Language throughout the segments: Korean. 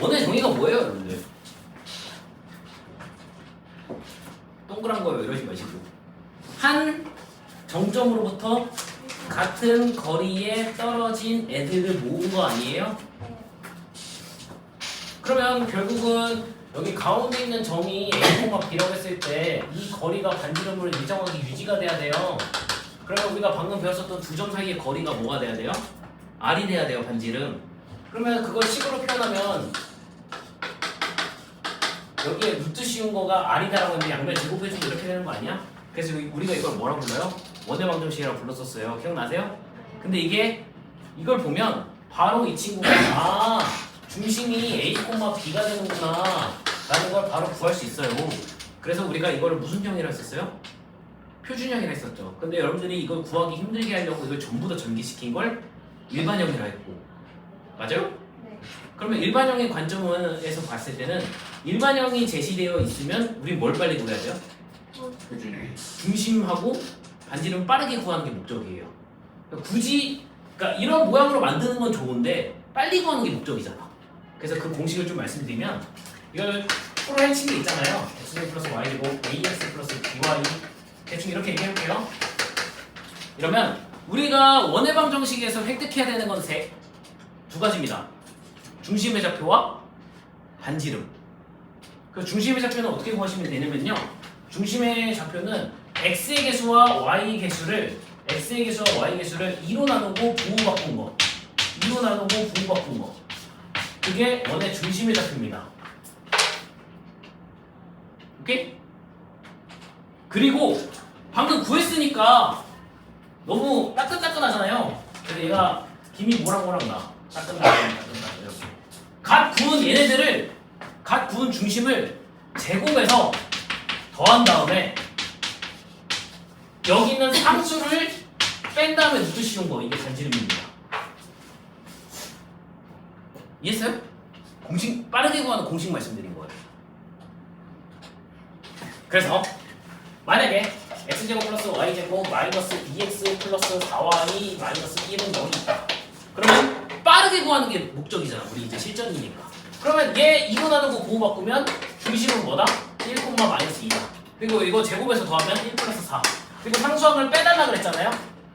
원의 정의가 뭐예요, 여러분들? 동그란 거예요, 이러지 마시고. 한 정점으로부터 같은 거리에 떨어진 애들을 모은 거 아니에요? 그러면 결국은 여기 가운데 있는 점이 A, B라고 했을 때 이 거리가 반지름으로 일정하게 유지가 돼야 돼요. 그러면 우리가 방금 배웠었던 두 점 사이의 거리가 뭐가 돼야 돼요? R이 돼야 돼요, 반지름. 그러면 그걸 식으로 표현하면 여기에 루트 씌운 거가 R이다라고 했는데 양면 제곱해주고 이렇게 되는 거 아니야? 그래서 우리가 이걸 뭐라고 불러요? 원의 방정식이라고 불렀었어요. 기억나세요? 근데 이걸 보면 바로 이 친구가 중심이 A, B가 되는구나 라는 걸 바로 구할 수 있어요. 그래서 우리가 이거를 무슨 형이라 했었어요? 표준형이라 했었죠. 근데 여러분들이 이걸 구하기 힘들게 하려고 이걸 전부 다 전개시킨 걸 일반형이라 했고, 맞아요? 네. 그러면 일반형의 관점에서 봤을 때는 일반형이 제시되어 있으면 우리 뭘 빨리 구해야 돼요? 중심하고 반지름 빠르게 구하는 게 목적이에요. 그러니까 이런 모양으로 만드는 건 좋은데 빨리 구하는 게 목적이잖아. 그래서 그 공식을 좀 말씀드리면 이걸 프로 해친 게 있잖아요. x 플러스 y제곱 ax 플러스 by 대충 이렇게 얘기해볼게요. 이러면 우리가 원의 방정식에서 획득해야 되는 건 두 가지입니다. 중심의 좌표와 반지름. 그 중심의 좌표는 어떻게 구하시면 되냐면요. 중심의 좌표는 x의 개수와 y의 개수를 2로 나누고 부호 바꾼 거. 2로 나누고 부호 바꾼 거. 그게 원의 중심의 좌표입니다. 오케이? 그리고 방금 구했으니까 너무 따끈따끈하잖아요. 그래서 얘가 김이 모락모락 나. 따끈따끈 이렇게. 갓 구운 중심을 제곱해서 더한 다음에 여기 있는 상수를 뺀 다음에 루트 씌운 거. 이게 반지름입니다. 이해했어요? 공식 빠르게 구하는 공식 말씀드린 거예요. 그래서 만약에 x제곱 플러스 y제곱 마이너스 bx 플러스 4y 마이너스 1은 여기 있다. 그러면 빠르게 구하는 게 목적이잖아. 우리 이제 실전이니까. 그러면 얘 2로 나누고 부호 바꾸면 중심은 뭐다? 1, 마이너스 2다. 그리고 이거 제곱해서 더하면 1 플러스 4. 그리고 상수항을 빼달라 그랬잖아요.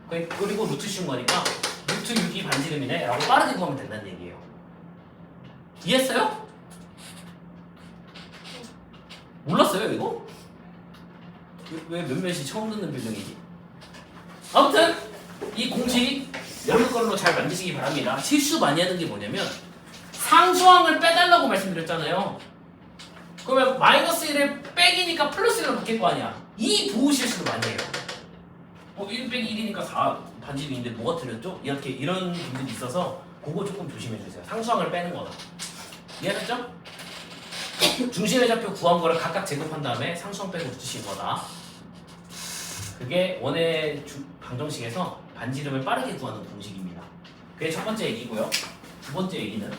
그리고 루트 씌운 거니까 루트 6이 반지름이네 라고 빠르게 구하면 된다는 얘기예요. 이해했어요? 몰랐어요 이거? 왜 몇몇이 처음 듣는 표정이지? 아무튼 이 공식 여러분 걸로 잘 만드시기 바랍니다. 실수 많이 하는 게 뭐냐면 상수항을 빼달라고 말씀드렸잖아요. 그러면 마이너스 1을 빼기니까 플러스 1로 바뀔 거 아니야. 이 부호 실수를 많이 해요. 1 빼기 1이니까 4 반지름인데 뭐가 틀렸죠? 이런 분들이 있어서 그거 조금 조심해주세요. 상수항을 빼는 거다. 이해하셨죠? 중심의 좌표 구한 거를 각각 제곱한 다음에 상수항 빼고 붙이신 거다. 그게 원의 방정식에서 반지름을 빠르게 구하는 공식입니다. 그게 첫 번째 얘기고요. 두 번째 얘기는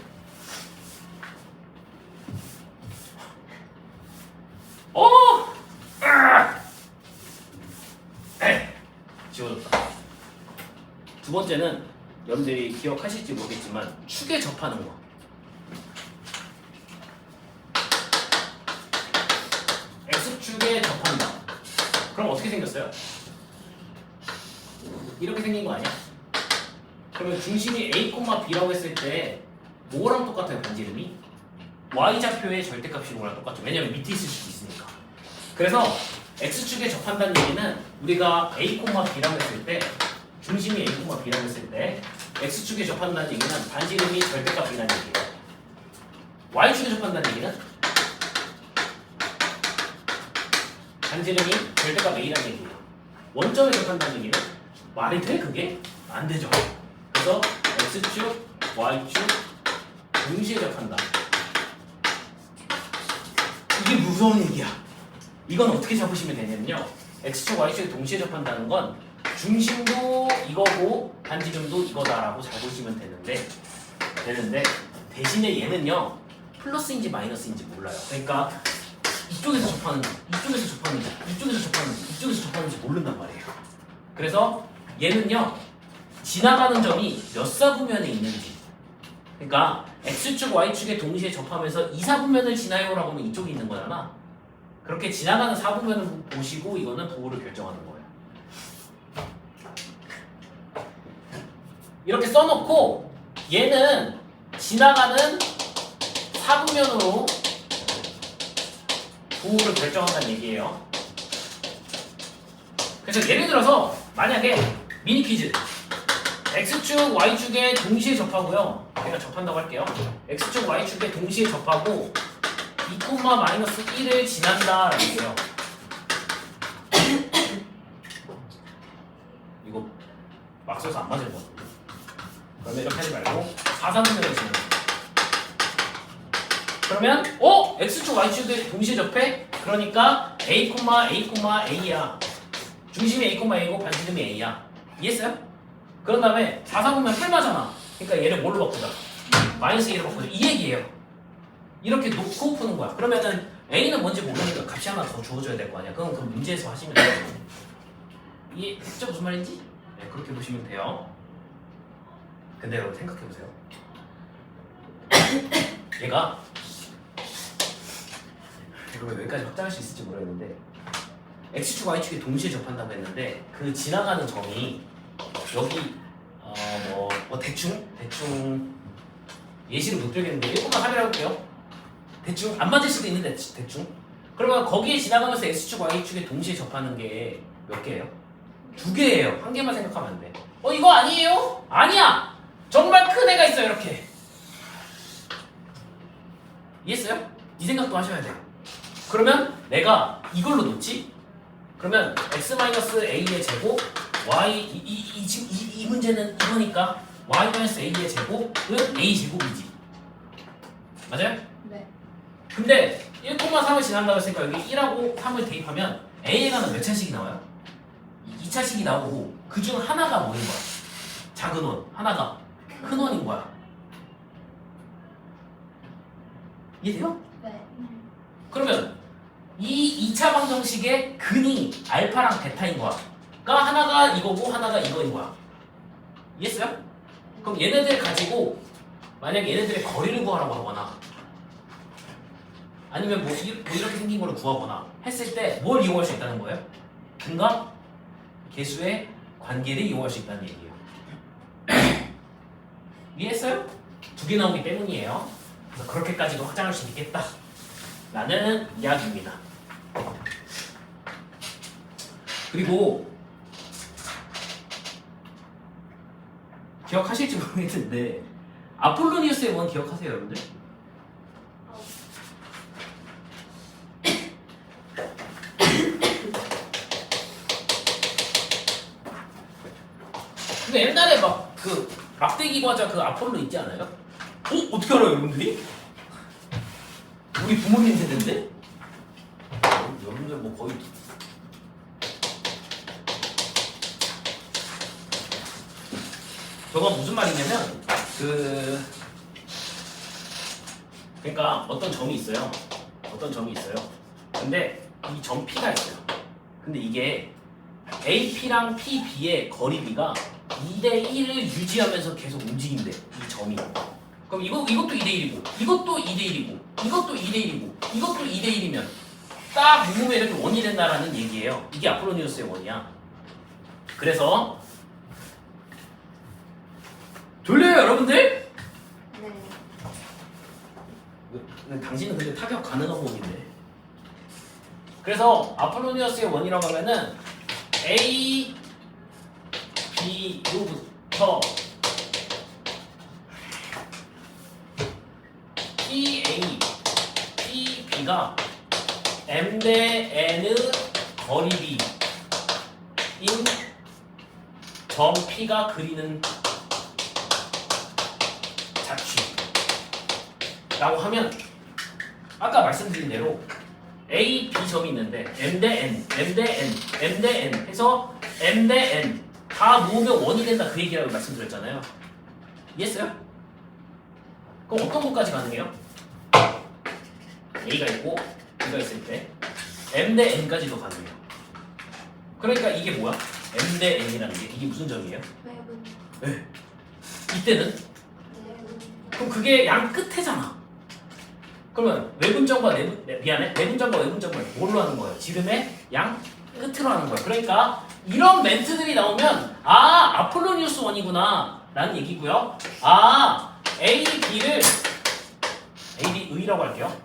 지워졌다. 두 번째는 여러분들이 기억하실지 모르겠지만 축에 접하는 거. X축에 접한다. 그럼 어떻게 생겼어요? 이렇게 생긴 거 아니야? 그러면 중심이 A, B라고 했을 때 뭐랑 똑같아요, 반지름이? Y좌표의 절대값이 뭐랑 똑같죠. 왜냐면 밑에 있을 수도 있으니까. 그래서 X축에 접한다는 얘기는 우리가 A, B라고 했을 때 중심이 A, B라고 했을 때 X축에 접한다는 얘기는 반지름이 절대값이라는 얘기예요. Y축에 접한다는 얘기는 반지름이 절대값 A라는 얘기예요. 원점에 접한다는 얘기는 말이 돼? 그게? 안 되죠. 그래서 X축, Y축 동시에 접한다. 이게 무서운 얘기야. 이건 어떻게 잡으시면 되냐면요. X축, Y축이 동시에 접한다는 건 중심도 이거고 반지름도 이거다라고 잘 보시면 되는데 대신에 얘는요 플러스인지 마이너스인지 몰라요. 그러니까 이쪽에서 접하는지, 이쪽에서 접하는지, 이쪽에서 접하는지, 이쪽에서 접하는지 모른단 말이에요. 그래서 얘는요 지나가는 점이 몇 사구면에 있는지 그러니까 x축, y축에 동시에 접하면서 이 사분면을 지나요라고 하면 이쪽이 있는 거잖아. 그렇게 지나가는 사분면을 보시고 이거는 부호를 결정하는 거예요. 이렇게 써놓고 얘는 지나가는 사분면으로 부호를 결정한다는 얘기예요. 그래서 예를 들어서 만약에 미니 퀴즈 x축, y축에 동시에 접하고요. 제가 접한다고 할게요. x축, y축에 동시에 접하고 2,-1을 지난다라고 했어요. 이거 막 써서 안 맞을 것 같아요. 그러면 이렇게 하지 말고 4사분면을 지는 거예요. 그러면 x축, y축에 동시에 접해? 그러니까 a, A야. 중심이 A고 반지름이 A야. 이해했어요? 그런 다음에 4사분면 8마잖아. 그러니까 얘를 뭘로 바꾸자? -A로 바꾸자. 이 얘기예요. 이렇게 놓고 푸는 거야. 그러면은 A는 뭔지 모르니까 값이 하나 더 주어져야 될 거 아니야. 그럼 그 문제에서 하시면 돼요. 이해했죠? 무슨 말인지? 네, 그렇게 보시면 돼요. 근데 여러분 생각해보세요. 얘가 이걸 여기까지 확장할 수 있을지 모르겠는데 X축, Y축이 동시에 접한다고 했는데 그 지나가는 점이 여기 대충 예시를 못 들겠는데 1,3이라고 할게요. 대충 안 맞을 수도 있는데 대충. 그러면 거기에 지나가면서 X축, Y축에 동시에 접하는 게 몇 개예요? 2개예요. 한 개만 생각하면 안 돼. 이거 아니에요? 아니야! 정말 큰 애가 있어요. 이렇게. 이해했어요? 이 생각도 하셔야 돼요. 그러면 내가 이걸로 놓지? 그러면 x-a의 제곱 y 이 문제는 이거니까 y-a의 제곱은 a 제곱이지. 맞아요? 네. 근데 1,3을 지난다고 했으니까 여기 1하고 3을 대입하면 a에 가면 몇 차식이 나와요? 2차식이 나오고 그중 하나가 뭐인 거야? 작은 원, 하나가 큰 원인 거야. 이해돼요? 네. 그러면 이 2차 방정식의 근이 알파랑 베타인 거야. 그러니까 하나가 이거고 하나가 이거인 거야. 이해했어요? 그럼 얘네들 가지고 만약 얘네들의 거리를 구하라고 하거나 아니면 뭐 이렇게 생긴 거를 구하거나 했을 때 뭘 이용할 수 있다는 거예요? 근과 계수의 관계를 이용할 수 있다는 얘기예요. 이해했어요? 2개 나오기 때문이에요. 그래서 그렇게까지도 확장할 수 있겠다 라는 이야기입니다. 그리고 기억하실지 모르겠는데 아폴로니우스의 원 기억하세요 여러분들? 근데 옛날에 막 그 막대기 과자 그 아폴로 있지 않아요? 어떻게 알아요 여러분들이? 우리 부모님 세대인데? 여러분들 뭐 거의 저건 무슨 말이냐면 그러니까 어떤 점이 있어요. 근데 이 점 P가 있어요. 근데 이게 AP랑 PB의 거리비가 2대1을 유지하면서 계속 움직인대. 이 점이. 그럼 이것도 2대1이고 이것도 2대1이고 이것도 2대1이고 이것도 2대1이면 딱 모으면 이렇게 원이 된다라는 얘기예요. 이게 아폴로니우스의 원이야. 그래서 졸려요 여러분들? 네. 당신은 근데 타격 가능한 원인데. 그래서 아폴로니우스의 원이라고 하면은 A, B로부터 PA, PB가 M 대 N의 거리비인 점 P가 그리는 자취라고 하면 아까 말씀드린 대로 A, B 점이 있는데 M 대 N, M 대 N, M 대 N 해서 M 대 N 다 모으면 원이 된다 그 얘기라고 말씀드렸잖아요. 이해했어요? 그럼 어떤 것까지 가능해요? A가 있고 B가 있을 때 M 대 N까지도 가능해요. 그러니까 이게 뭐야? M 대 N이라는 게 이게 무슨 점이에요? 매분. 네. 이때는 매분. 그럼 그게 양 끝에잖아. 그러면 외분점과 내분점과 외분점을 뭘로 하는 거예요? 지름의 양 끝으로 하는 거예요. 그러니까 이런 멘트들이 나오면 아폴로니우스 원이구나 라는 얘기고요. A, B를 A, B, E라고 할게요.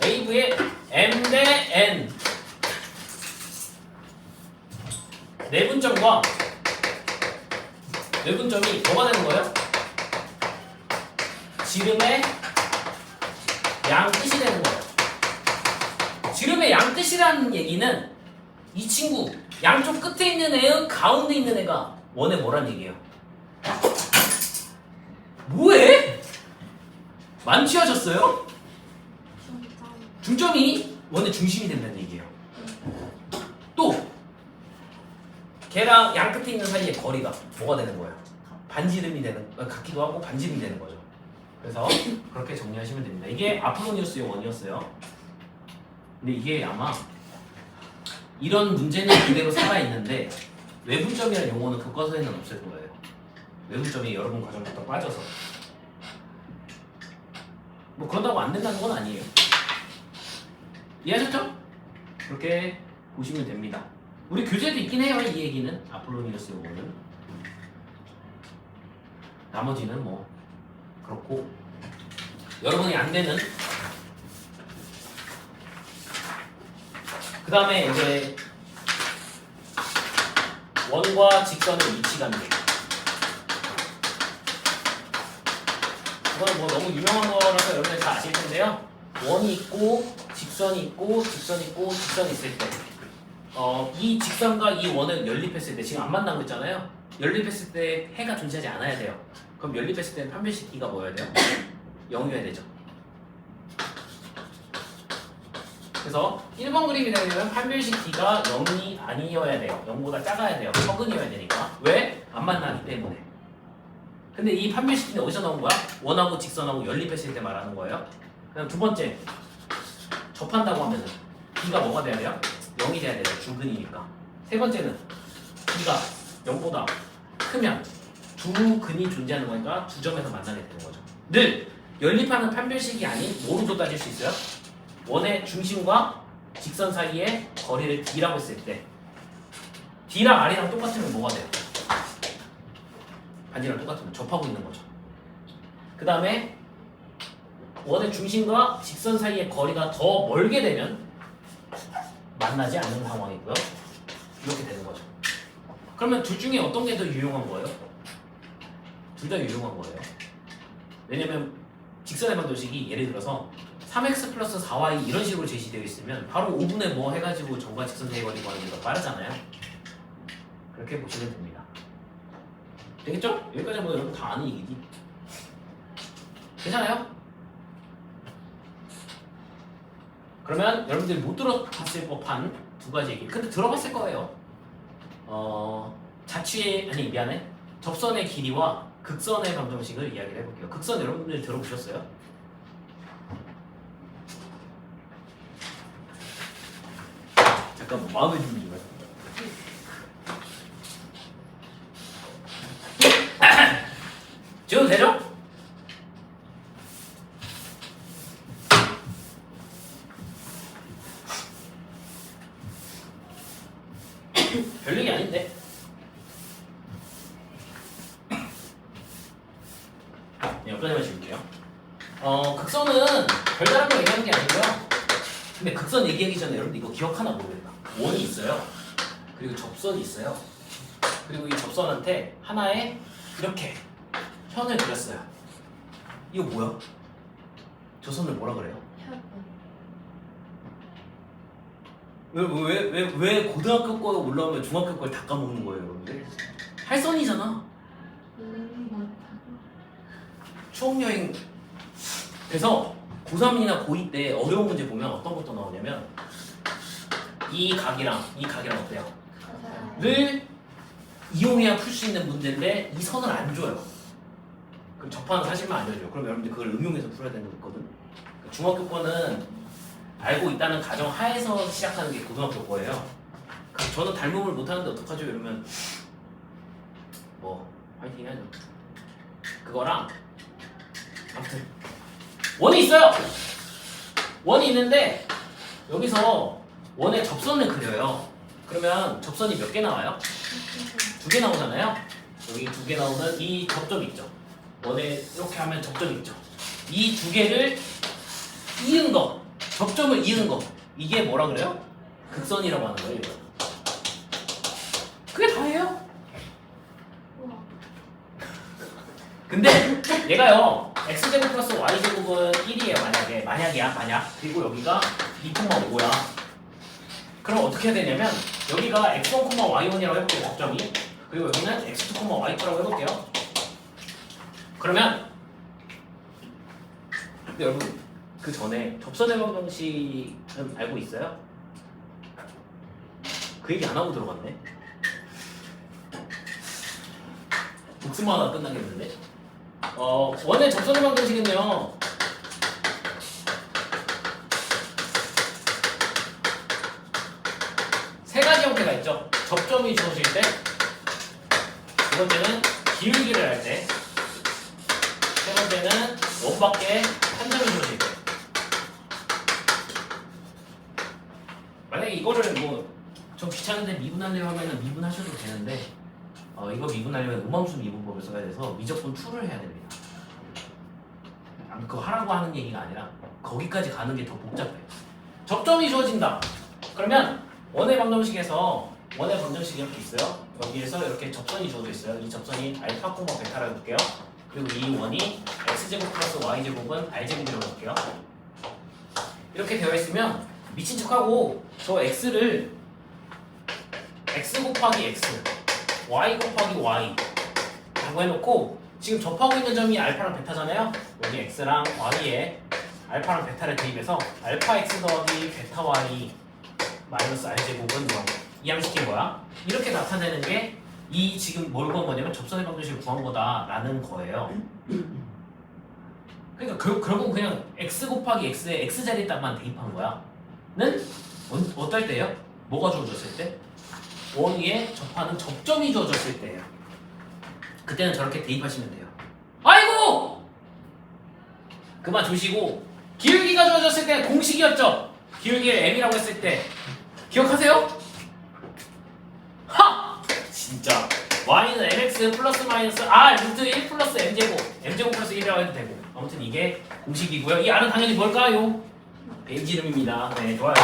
A, B의 M 대 N 내분점과 외분점이 뭐가 되는 거예요? 지름의 양 끝이 되는 거예요. 지름의 양 끝이라는 얘기는 이 친구 양쪽 끝에 있는 애의 가운데 있는 애가 원에 뭐란 얘기예요? 뭐해? 만취하셨어요? 중점이 원의 중심이 된다는 얘기예요. 또 걔랑 양 끝에 있는 사이의 거리가 뭐가 되는 거예요? 반지름이 되는 같기도 하고 반지름이 되는 거죠. 그래서 그렇게 정리하시면 됩니다. 이게 아폴로니우스의 원이었어요. 근데 이게 아마 이런 문제는 그대로 살아있는데 외분점이라는 용어는 교과서에는 없을 거예요. 외분점이 여러분 과정부터 빠져서 뭐 그런다고 안 된다는 건 아니에요. 이해하셨죠? 그렇게 보시면 됩니다. 우리 교재도 있긴 해요. 이 얘기는 아폴로니우스의 원은. 나머지는 뭐 그렇고 여러분이 안 되는 그 다음에 이제 원과 직선의 위치관계. 이건 뭐 너무 유명한 거라서 여러분들 다 아실 텐데요. 원이 있고 직선이 있고 직선이 있고 직선이 있을 때 이 직선과 이 원은 연립했을 때 지금 안 만난 거 있잖아요. 연립했을 때 해가 존재하지 않아야 돼요. 그럼 연립했을 때는 판별식 D가 뭐여야 돼요? 0이어야 되죠. 그래서 1번 그림이 되려면 판별식 D가 0이 아니어야 돼요. 0보다 작아야 돼요. 서근이어야 되니까. 왜? 안 만나기 때문에. 근데 이 판별식 D는 어디서 나온 거야? 원하고 직선하고 연립했을 때 말하는 거예요. 그다음 두 번째, 접한다고 하면은 D가 뭐가 돼야 돼요? 0이 돼야 돼요. 주근이니까. 세 번째는 D가 0보다 크면 두 근이 존재하는 거니까 두 점에서 만나게 되는 거죠. 늘 연립하는 판별식이 아닌 뭐로도 따질 수 있어요? 원의 중심과 직선 사이의 거리를 D라고 했을 때 D랑 R이랑 똑같으면 뭐가 돼요? 반지랑 똑같으면 접하고 있는 거죠. 그 다음에 원의 중심과 직선 사이의 거리가 더 멀게 되면 만나지 않는 상황이고요. 이렇게 되는 거죠. 그러면 둘 중에 어떤 게 더 유용한 거예요? 둘 다 유용한 거예요. 왜냐면 직선의 방정식이 예를 들어서 3x 플러스 4y 이런 식으로 제시되어 있으면 바로 5분의 뭐 해가지고 점과 직선 사이의 거리 구하는 게 더 빠르잖아요. 그렇게 보시면 됩니다. 되겠죠? 여기까지 뭐 여러분 다 아는 얘기지. 괜찮아요? 그러면 여러분들이 못 들어봤을 법한 두 가지 얘기. 근데 들어봤을 거예요. 접선의 길이와 극선의 방정식을 이야기를 해볼게요. 극선 여러분들 들어보셨어요? 잠깐 마음의 준비 좀 해요. 지워도 되죠? 별 얘기 아닌데. 여기까지만 지울게요. 극선은 별다른 거 얘기하는 게 아니고요. 근데 극선 얘기하기 전에 여러분들 이거 기억하나 모르겠다. 원이 있어요. 그리고 접선이 있어요. 그리고 이 접선한테 하나의 이렇게 현을 그렸어요. 이거 뭐야? 저 선을 뭐라 그래요? 왜 고등학교 거 올라오면 중학교 걸 다 까먹는 거예요, 여러분들? 할선이잖아. 추억여행. 그래서 고3이나 고2 때 어려운 문제 보면 어떤 것도 나오냐면 이 각이랑 어때요? 를 이용해야 풀 수 있는 문제인데 이 선을 안 줘요. 그럼 접하는 사실만 알려줘요. 그럼 여러분들 그걸 응용해서 풀어야 되는 거거든. 중학교 거는 알고 있다는 가정 하에서 시작하는 게 고등학교 거예요. 그럼 저는 닮음을 못하는데 어떡하죠? 이러면 뭐 화이팅 해야죠. 그거랑 원이 있어요. 원이 있는데 여기서 원의 접선을 그려요. 그러면 접선이 몇 개 나와요? 2개 나오잖아요. 여기 2개 나오는 이 접점 있죠. 원에 이렇게 하면 접점 있죠. 이 2개를 이은 거, 접점을 이은 거, 이게 뭐라 그래요? 극선이라고 하는 거예요. 이거. 그게 다예요. 근데 얘가요 x제곱 플러스 y제곱은 1이에요. 만약 그리고 여기가 2,5야. 그럼 어떻게 해야 되냐면 여기가 x1, y1이라고 해볼게요. 접점이. 그리고 여기는 x2, y2라고 해볼게요. 그러면 근데 여러분 그 전에 접선의 방정식은 알고 있어요? 그 얘기 안 하고 들어갔네. 복습만 하다 끝나겠는데? 원의 접선의 방정식은요 세 가지 형태가 있죠. 접점이 주어질 때, 두 번째는 기울기를 할 때, 세 번째는 원밖에 한 점이 주어질 때. 만약에 이거를 뭐 좀 귀찮은데 미분하려고 하면은 미분하셔도 되는데 이거 미분하려면 음함수 미분법을 써야 돼서 미적분 2를 해야 됩니다. 그거 하라고 하는 얘기가 아니라 거기까지 가는 게 더 복잡해. 접점이 주어진다. 그러면 원의 방정식에서 원의 방정식이 이렇게 있어요. 여기에서 이렇게 접선이 주어져 있어요. 이 접선이 알파, 베타라고 볼게요. 그리고 이 원이 x제곱 플러스 y제곱은 r제곱이라고 볼게요. 이렇게 되어 있으면 미친 척하고 저 x를 x 곱하기 x, y 곱하기 y 라고 해놓고 지금 접하고 있는 점이 알파랑 베타잖아요. 여기 x랑 y에 알파랑 베타를 대입해서 알파 x 더하기 베타 y 마이너스 r제곱은 0 이항시킨 거야. 이렇게 나타내는 게 이 지금 뭘 구한 거냐면 접선의 방정식을 구한 거다라는 거예요. 그러니까 결국 그냥 x 곱하기 x에 x자리에다만 대입한 거야. 는 어떨 때예요? 뭐가 주어졌을 때? 원 위에 접하는 접점이 주어졌을 때예요. 그때는 저렇게 대입하시면 돼요. 아이고! 그만 두시고 기울기가 주어졌을 때 공식이었죠? 기울기를 m이라고 했을 때 기억하세요? 하! 진짜 y는 mx 플러스 마이너스 r 루트 1 플러스 m제곱 m제곱 플러스 1이라고 해도 되고 아무튼 이게 공식이고요. 이 r은 당연히 뭘까요? 베이지 이름입니다. 네, 좋아요.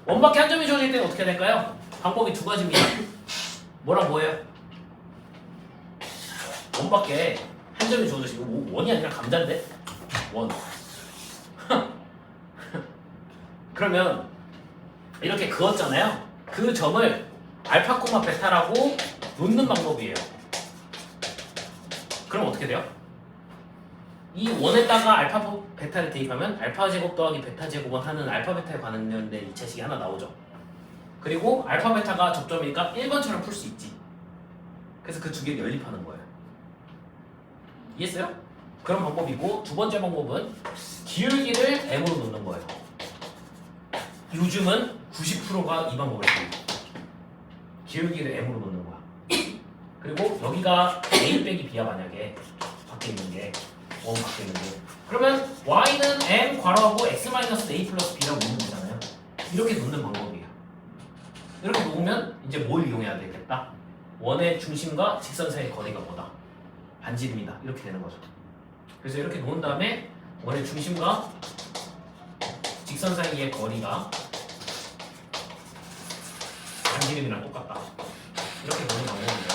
원밖에 한 점이 주어질 때는 어떻게 해야 될까요? 방법이 2가지입니다. 뭐랑 뭐예요? 원밖에 한 점이 주어지고 원이 아니라 감자인데? 원. 그러면 이렇게 그었잖아요. 그 점을 알파, 베타라고 놓는 방법이에요. 그럼 어떻게 돼요? 이 원에다가 알파, 베타를 대입하면 알파 제곱 더하기 베타 제곱은 하는 알파, 베타에 관련된 2차식이 하나 나오죠. 그리고 알파, 베타가 접점이니까 1번처럼 풀 수 있지. 그래서 그 2개를 연립하는 거예요. 이해했어요? 그런 방법이고 두 번째 방법은 기울기를 m으로 놓는 거예요. 요즘은 90%가 이 방법을 써요. 기울기를 m으로 놓는 거야. 그리고 여기가 a 빼기 b야. 만약에 밖에 있는 게 원 밖에 있는 게 그러면 y는 m 괄호하고 x 마이너스 a 플러스 b라고 놓으면 되잖아요. 이렇게 놓는 방법이에요. 이렇게 놓으면 이제 뭘 이용해야 되겠다? 원의 중심과 직선 사이의 거리가 뭐다? 반지름이다. 이렇게 되는 거죠. 그래서 이렇게 놓은 다음에 원의 중심과 직선 사이의 거리가 반지름이랑 똑같다. 이렇게 놓는 방법입니다.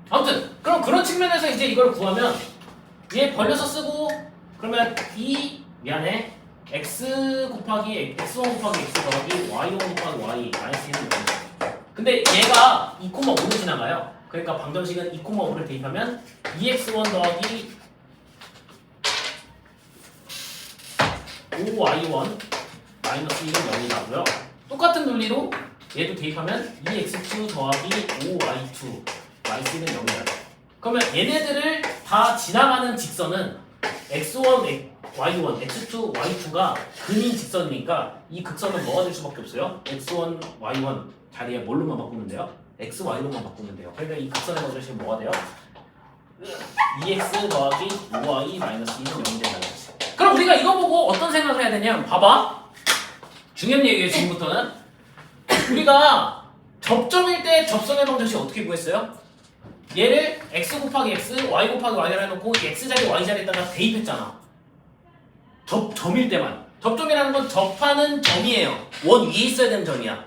아무튼 그럼 그런 측면에서 이제 이걸 구하면 얘 벌려서 쓰고 그러면 미안해 x 곱하기 x1 곱하기 x 더하기 y1 곱하기 y 마이너스 1은 0이죠. 근데 얘가 2,5로 지나가요. 그러니까 방정식은 2,5를 대입하면 2x1 더하기 5y1 마이너스 1은 0이 나고요. 똑같은 논리로 얘도 대입하면 2x2 더하기 5y2 마이너스 1은 0이 나요. 그러면 얘네들을 다 지나가는 직선은 x1, y1, x2, y2가 근인 직선이니까 이 극선은 뭐가 될 수밖에 없어요? x1, y1 자리에 뭘로만 바꾸면 돼요? x, y로만 바꾸면 돼요. 그러니까 이 극선의 방정식은 뭐가 돼요? 2x 더하기 5y 마이너스 2는 0이 된다는 거지. 그럼 우리가 이거 보고 어떤 생각을 해야 되냐면 봐봐. 중요한 얘기예요. 지금부터는 우리가 접점일 때 접선의 방정식 어떻게 구했어요? 얘를 x 곱하기 x, y 곱하기 y를 해놓고 x 자리, y 자리에다가 대입했잖아. 접점일 때만. 접점이라는 건 접하는 점이에요. 원 위에 있어야 되는 점이야.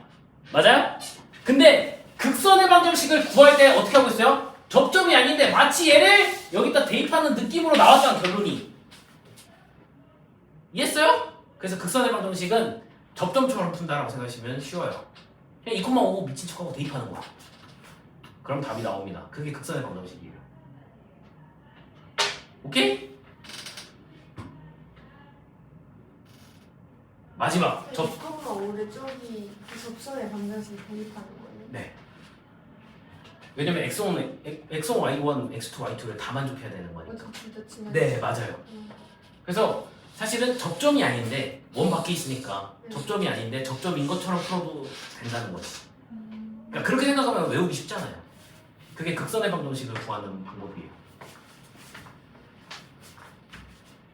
맞아요? 근데 극선의 방정식을 구할 때 어떻게 하고 있어요? 접점이 아닌데 마치 얘를 여기다 대입하는 느낌으로 나왔잖아, 결론이. 이해했어요? 그래서 극선의 방정식은 접점처럼 푼다라고 생각하시면 쉬워요. 그냥 2,5고 미친 척하고 대입하는 거야. 그럼 답이 나옵니다. 그게 극선의 방정식이에요. 오케이? 마지막 2,5를 저기 그 접선의 방정식에 대입하는 거예요? 네. 왜냐면 x1, y1, x2, y2를 다 만족해야 되는 거니까. 네, 맞아요. 그래서 사실은 접점이 아닌데 원 밖에 있으니까 접점이 아닌데 접점인 것처럼 풀어도 된다는 거지. 그러니까 그렇게 생각하면 외우기 쉽잖아요. 그게 극선의 방정식을 구하는 방법이에요.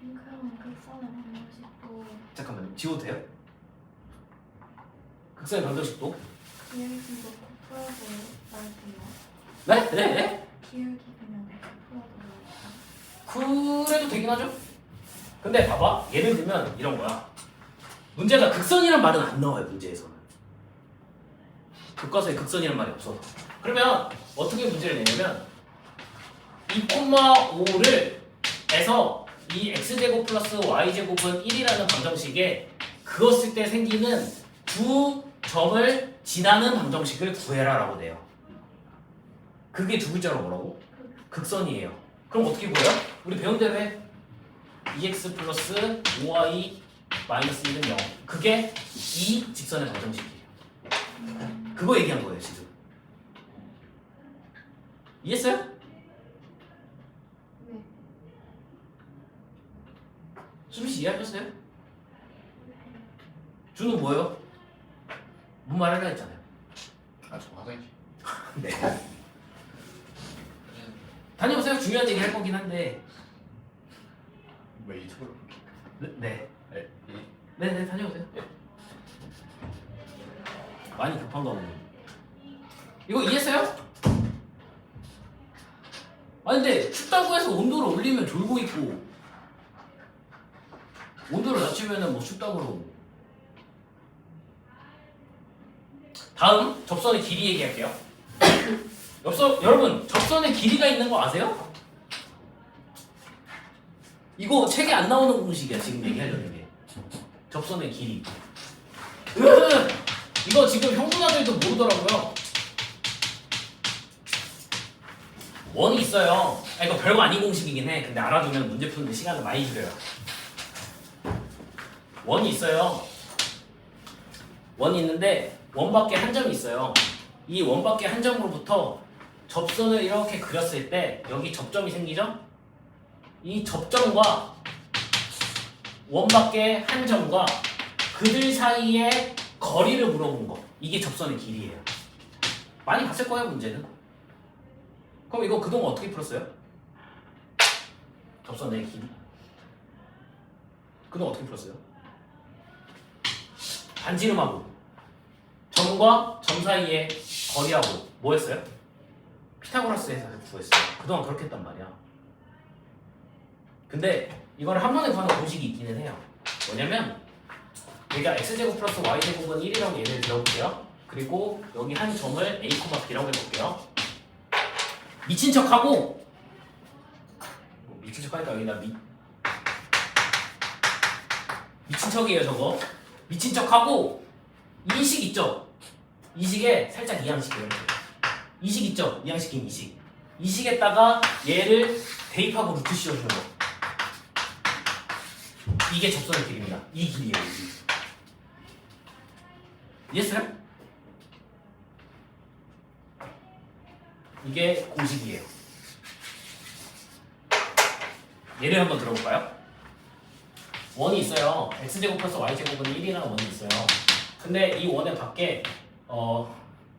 그럼 극선의 방정식도 잠깐만요. 지워도 돼요? 극선의 방정식도? 기울기도 풀어도 나올게요. 네? 네? 네? 기울기 그냥 풀어도 나올까요? 그래도 되긴 하죠. 근데 봐봐. 예를 들면 이런 거야. 문제가 극선이란 말은 안 나와요. 문제에서는. 교과서에 극선이란 말이 없어서. 그러면 어떻게 문제를 내냐면 2,5를 해서 이 x제곱 플러스 y제곱은 1이라는 방정식에 그었을 때 생기는 두 점을 지나는 방정식을 구해라 라고 돼요. 그게 두 글자로 뭐라고? 극선이에요. 그럼 어떻게 구해요? 우리 배운 대로 해. 2x 플러스 5y 마이너스 1은 0. 그게 이 직선의 방정식이에요. 그거 얘기한 거예요 지금. 이해했어요? 네. 수빈씨 이해하셨어요? 준우 뭐예요? 뭔 말하려 했잖아요. 아, 저 화장실. 네. 다녀오세요. 중요한 얘기 할 거긴 한데. 왜 유튜브로 볼게? 네. 네. 네네 다녀오세요. 많이 급한가 보네. 이거 이해했어요? 아니 근데 춥다고 해서 온도를 올리면 졸고 있고 온도를 낮추면은 뭐 춥다고 그러고. 다음 접선의 길이 얘기할게요. 여러분 접선의 길이가 있는 거 아세요? 이거 책에 안 나오는 공식이야. 지금 얘기하려는 게 접선의 길이. 이거 지금 형분아들도 모르더라고요. 원이 있어요. 이거 별거 아닌 공식이긴 해. 근데 알아두면 문제 푸는데 시간을 많이 줄여요. 원이 있어요. 원이 있는데 원 밖에 한 점이 있어요. 이 원 밖에 한 점으로부터 접선을 이렇게 그렸을 때 여기 접점이 생기죠? 이 접점과 원 밖에 한 점과 그들 사이의 거리를 물어본 거. 이게 접선의 길이에요. 많이 봤을 거예요, 문제는. 그럼 이거 그동안 어떻게 풀었어요? 접선의 길이. 그동안 어떻게 풀었어요? 반지름하고 점과 점 사이의 거리하고 뭐 했어요? 피타고라스에서 구했어요. 그동안 그렇게 했단 말이야. 근데 이거를 한 번에 구하는 공식이 있기는 해요. 뭐냐면 여기가 x제곱 플러스 y제곱은 1이라고 예를 들어볼게요. 그리고 여기 한 점을 a, b라고 해볼게요. 미친 척하고 미친 척하니까 여기다 미친 척이에요 저거. 미친 척하고 이 식 있죠? 이 식에 살짝 이항식이에요. 이 식 있죠? 이항식인 이 식. 이 식에다가 얘를 대입하고 루트 씌워주는 거. 이게 접선의 길입니다. 이 길이에요. 이 길. 이해했어요? 이게 공식이에요. 예를 한번 들어볼까요? 원이 있어요. x제곱 플러스 y제곱은 1이라는 원이 있어요. 근데 이 원의 밖에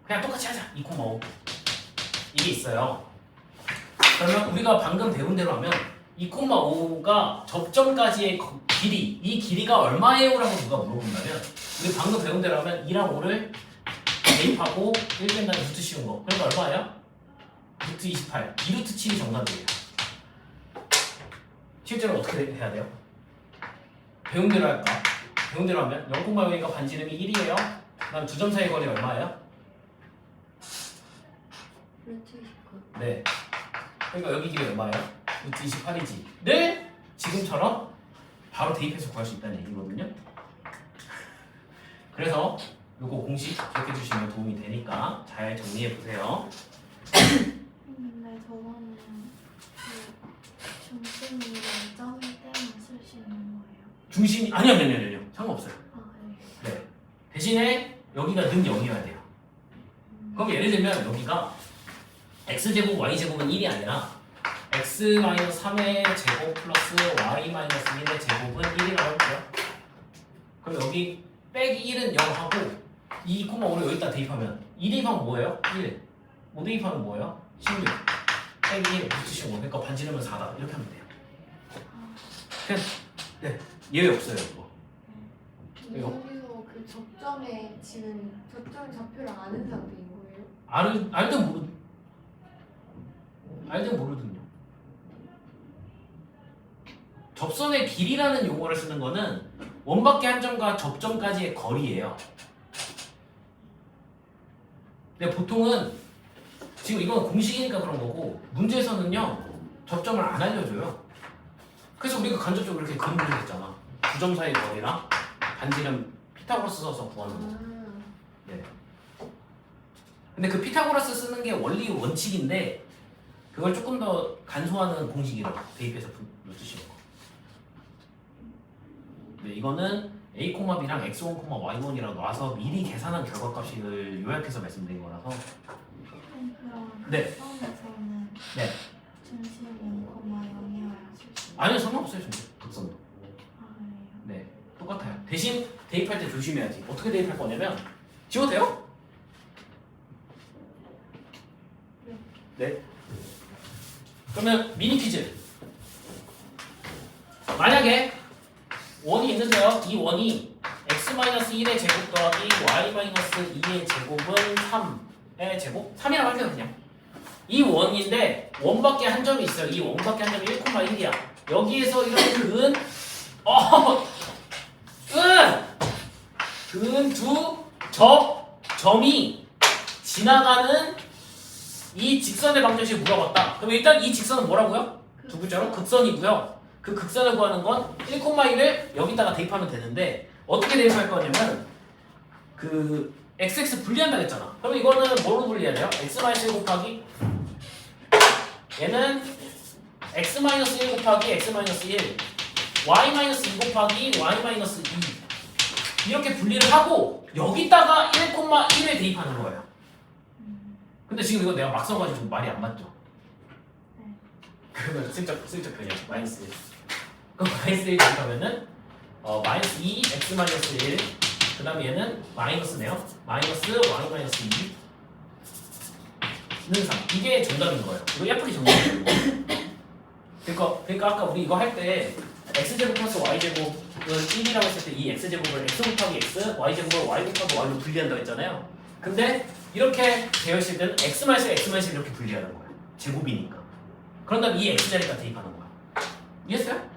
그냥 똑같이 하자. 2,5 이게 있어요. 그러면 우리가 방금 배운 대로 하면 2,5가 접점까지의 길이, 이 길이가 얼마예요? 라고 누가 물어본다면 우리 방금 배운 대로 하면 2랑 5를 대입하고 1 뺀 다음에 루트 씌운 거. 그러니까 얼마예요? 루트 28. 2루트 7이 정답이에요. 실제로 어떻게 해야 돼요? 배운 대로 할까? 배운 대로 하면 0,0이니까 반지름이 1이에요. 그 다음 두 점 사이 거리 얼마예요? 루트 29. 네. 그러니까 여기 길이 얼마예요? 루트 28이지. 네? 지금처럼 바로 대입해서 구할 수 있다는 얘기거든요. 그래서 이거 공식 기억해 주시면 도움이 되니까 잘 정리해 보세요. 근데 저거는 그 중심이 0점일 때만 쓸 수 있는 거예요. 중심이 아니요. 상관없어요. 아 그래요? 네. 대신에 여기가 는 0이어야 돼요. 그럼 예를 들면 여기가 x제곱 y제곱은 1이 아니라 x-3의 제곱 플러스 y-1의 제곱은 1이라고 할게요. 그럼 여기 빼기 1은 0 하고 2,5를 여기다 대입하면 2 대입하면 뭐예요? 1. 5 대입하면 뭐예요? 16. 빼기 1 붙이시고 그러니까 반지름은 4다. 이렇게 하면 돼요. 그냥 네. 예외 없어요 이거. 왜요? 여기서 그 접점에 지금 접점 좌표를 아는 상태인 거예요? 알든 모르든요. 접선의 길이라는 용어를 쓰는 거는 원밖에 한 점과 접점까지의 거리예요. 근데 보통은 지금 이건 공식이니까 그런 거고 문제에서는요 접점을 안 알려줘요. 그래서 우리가 간접적으로 이렇게 그림 그려줬잖아. 두 점 사이 거리랑 반지름 피타고라스 써서 구하는 거. 네. 근데 그 피타고라스 쓰는 게 원리 원칙인데 그걸 조금 더 간소화하는 공식이라고 대입해서 쓰시는 거. 네, 이거는 a, b랑 x1, y1이라고 놔서 미리 계산한 결과값을 요약해서 말씀드린 거라서. 그럼 네. 처음에서는 네. 중심 0,0이어야 쓸 수 있어요? 아니요, 상관없어요, 진짜. 극선도. 아 그래요? 네, 똑같아요. 대신 대입할 때 조심해야지. 어떻게 대입할 거냐면 지워도 돼요? 네. 그러면 미니 퀴즈. 만약에 원이 있는데요. 이 원이 x-1의 제곱 더하기 y-2의 제곱은 3의 제곱? 3이라고 할게요 그냥. 이 원인데 원밖에 한 점이 있어요. 이 원밖에 한 점이 1,1이야. 여기에서 이렇게 근 두 점이 지나가는 이 직선의 방정식을 물어봤다. 그럼 일단 이 직선은 뭐라고요? 두 글자로 극선이고요. 그 극선을 구하는 건 1,1을 여기다가 대입하면 되는데 어떻게 대입할 거냐면 그 xx 분리한다 했잖아. 그럼 이거는 뭐로 분리해야 돼요? x-1 곱하기 얘는 x-1 곱하기 x-1 y-2 곱하기 y-2 이렇게 분리를 하고 여기다가 1,1을 대입하는 거예요. 근데 지금 이거 내가 막 써가지고 좀 말이 안 맞죠? 네. 그러면 슬쩍 그냥 마이너스 1. 그럼 마이너스 1 대입하면은 마이너스 2 x 마이너스 1. 그 다음에 얘는 마이너스네요. 마이너스 y-2 는 3. 이게 정답인 거예요. 이거 예쁘게 정리해요. 그러니까 아까 우리 이거 할 때 x제곱 플러스 y제곱은 1이라고 했을 때 이 x제곱을 x 곱하기 x, y제곱을 y 곱하기 y로 분리한다고 했잖아요. 근데 이렇게 되어 있을 때는 x-1 이렇게 분리하는 거예요. 제곱이니까. 그런 다음에 이 x자리가 대입하는 거야. 이해했어요?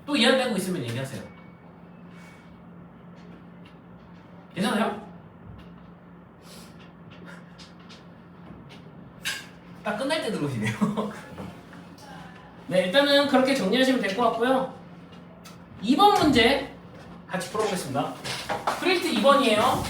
또 이해 안 되고 있으면 얘기하세요. 괜찮아요? 딱 끝날 때 들어오시네요. 네, 일단은 그렇게 정리하시면 될 것 같고요. 2번 문제 같이 풀어보겠습니다. 프린트 2번이에요.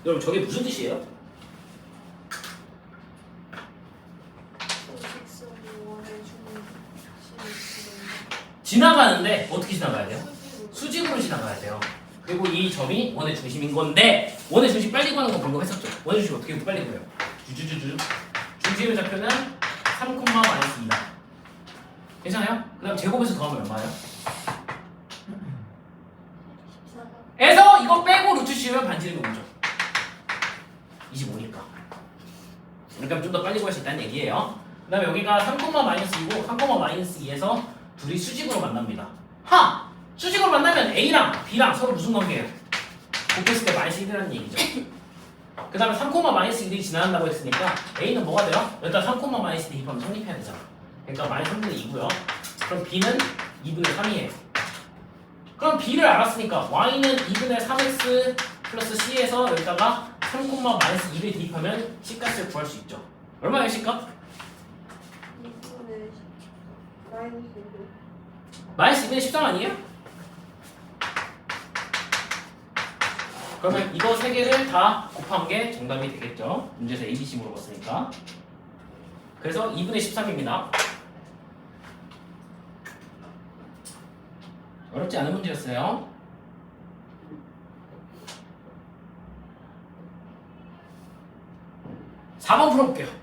여러분 저게 무슨 뜻이에요? 지나가는데 어떻게 지나가야 돼요? 수직으로 지나가야 돼요. 그리고 이 점이 원의 중심인 건데 원의 중심 빨리 구하는 거 방금 했었죠. 원의 중심 어떻게 빨리 구해요? 주주주주 중심의 좌표는 3,-2다. 괜찮아요? 그 다음 제곱해서 더하면 얼마예요? 에서 이거 빼고 루트 씌우면 반지름이 오죠. 25니까. 그러니까 좀 더 빨리 구할 수 있다는 얘기예요. 그 다음에 여기가 3,-2고 3,-2에서 둘이 수직으로 만납니다. 수직으로 만나면 A랑 B랑 서로 무슨 관계예요? 곱했을 때 -1이라는 얘기죠. 그 다음에 3,-1이 지나간다고 했으니까 A는 뭐가 돼요? 여기다 3,-1 대입하면 성립해야 되잖아. 그러니까 -3분의 2고요. 그럼 B는 2분의 3이에요. 그럼 B를 알았으니까 Y는 2분의 3x 플러스 C에서 여기다가 3,-2를 대입하면 C값을 구할 수 있죠. 얼마예요 C값? 2분의 -2분의 13 아니에요? 그러면 이거 세 개를 다 곱한 게 정답이 되겠죠. 문제에서 ABC 물어봤으니까. 그래서 2분의 13입니다. 어렵지 않은 문제였어요. (4번) 풀어볼게요.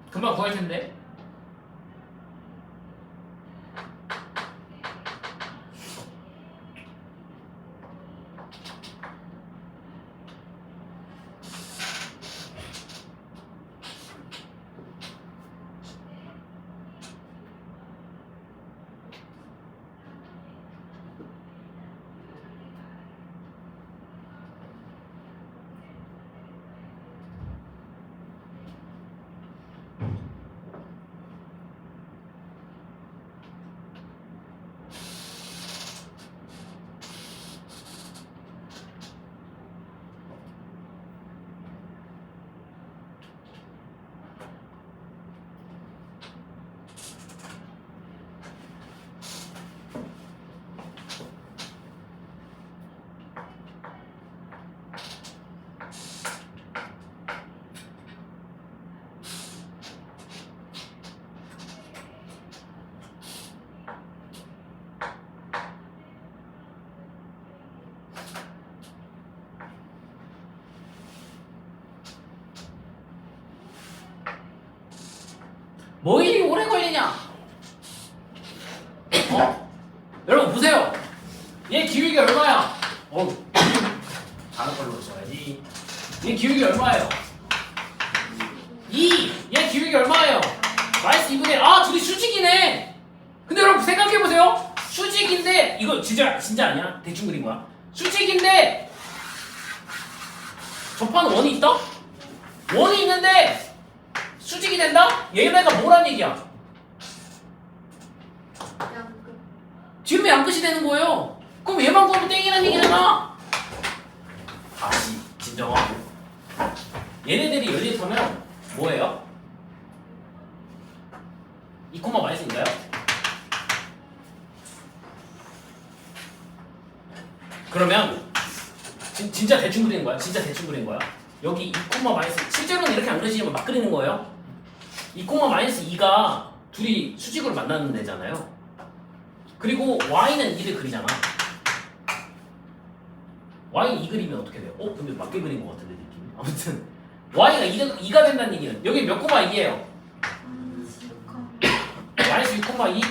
금방 구할 텐데. 뭐 일이 오래 걸리냐? 여러분 보세요. 얘 기울기 얼마야? 다른 걸로 써야지. 얘 기울기 얼마예요? 마이너스 2분의 1. 아 둘이 수직이네. 근데 여러분 생각해보세요. 수직인데 이거 진짜 아니야. 대충 그린 거야. 수직인데 접하는 원이 있다? 원이 있는데 수직이 된다? 얘네가 뭐란 얘기야? 양끝. 지름의 양끝이 되는 거예요. 그럼 얘만 구하면 땡이라는 얘기잖아. 다시 진정하고 얘네들이 연립하면 뭐예요? 2, 마이너스인가요? 그러면 진짜 대충 그리는 거야. 진짜 대충 그린 거야. 여기 2, 마이너스 실제로는 이렇게 안 그리지만 막 그리는 거예요. 2, 마이너스 2가 둘이 수직으로 만나는 데잖아요. 그리고 y는 2를 그리잖아. y는 2 그리면 어떻게 돼요? 근데 맞게 그린 것 같은데 느낌이. 아무튼 y가 2가 된다는 얘기는 여기 몇 코마 2예요? 마이너스 6,2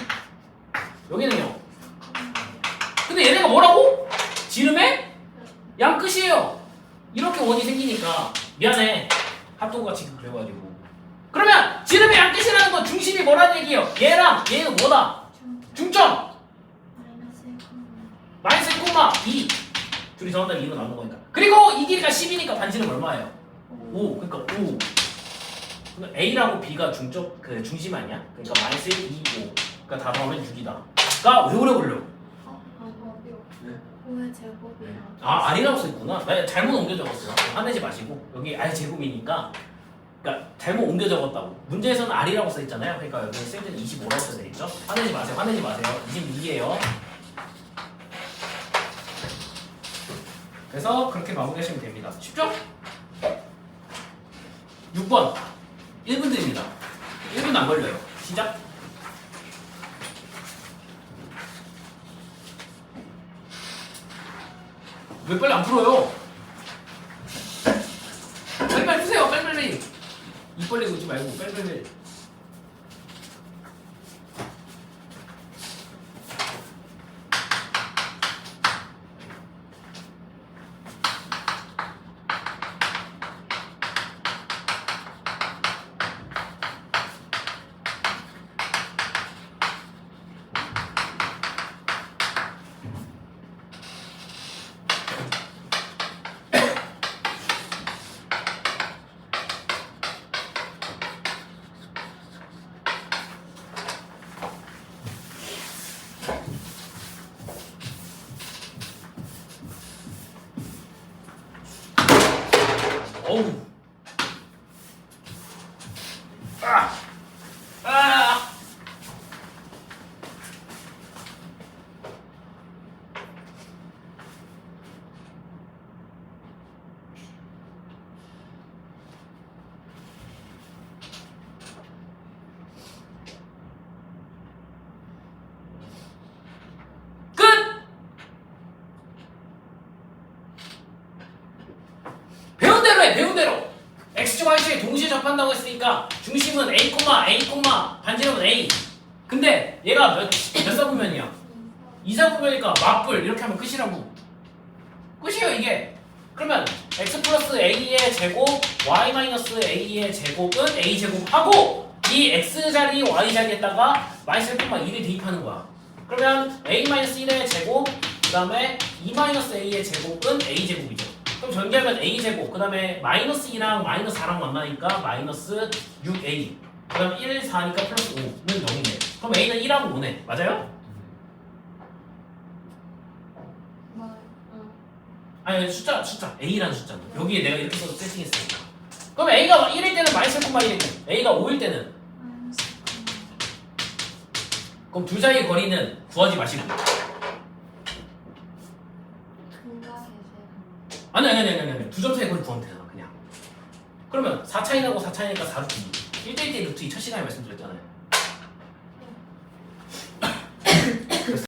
여기는요? 근데 얘네가 뭐라고? 지름의 양끝이에요. 이렇게 원이 생기니까 미안해 핫도그가 지금 그래가지고 그러면 지름의 양끝이라는 건 중심이 뭐라는 얘기예요? 얘랑 얘는 뭐다? 중점 마이너스 1,2 둘이 정확하게 2로 나눈 거니까 그리고 이 길이가 10이니까 반지름 얼마예요? 5 그러니까 5 A라고 B가 중점 그 중심 아니야? 그러니까 마이너스 1, 2, 5 그러니까 다 더하면 6이다 가 왜 오래 걸려? 오의 제곱이랑. 아 R이라고 써있구나 나 잘못 옮겨 적었어요 화내지 마시고 여기 R 제곱이니까 그러니까 잘못 옮겨 적었다고 문제에서는 R이라고 써있잖아요 그러니까 여기 쌤들은 25라고 써있죠 화내지 마세요 22예요 그래서 그렇게 마무리하시면 됩니다 쉽죠? 6번 1분 드립니다 1분 안 걸려요 시작 왜 빨리 안 풀어요? 빨리빨리 푸세요 빨리빨리 입 벌리고 있지 말고 빨리빨리 어우 배운 대로 X축 Y축에 동시에 접한다고 했으니까 중심은 A, 반지름은 A 근데 얘가 몇 사분면이야? 2사분면이니까 맞불 이렇게 하면 끝이라고 끝이에요 이게 그러면 X 플러스 A의 제곱 Y 마이너스 A의 제곱은 A 제곱하고 이 X 자리 Y 자리에다가 마이너스 1,2를 대입하는 거야 그러면 A 마이너스 1의 제곱 그 다음에 2 마이너스 A의 제곱은 A 제곱이죠 그럼 전개하면 A제곱, 그 다음에 마이너스 2랑 마이너스 4랑 만나니까 마이너스 6A 그 다음에 1, 4니까 플러스 5는 0이네 그럼 A는 1하고 5네 맞아요? 아니 숫자 A라는 숫자는 여기에 내가 이렇게 써서 세팅했으니까 그럼 A가 1일 때는 마이너스 1,1이고 A가 5일 때는 그럼 둘 사이의 거리는 구하지 마시고 아니 두 점 사이 거리 구하면 되잖아 그냥 그러면 4 차이 나고 4 차이니까 4루트 2 1대1 대 루트 2 첫 시간에 말씀드렸잖아요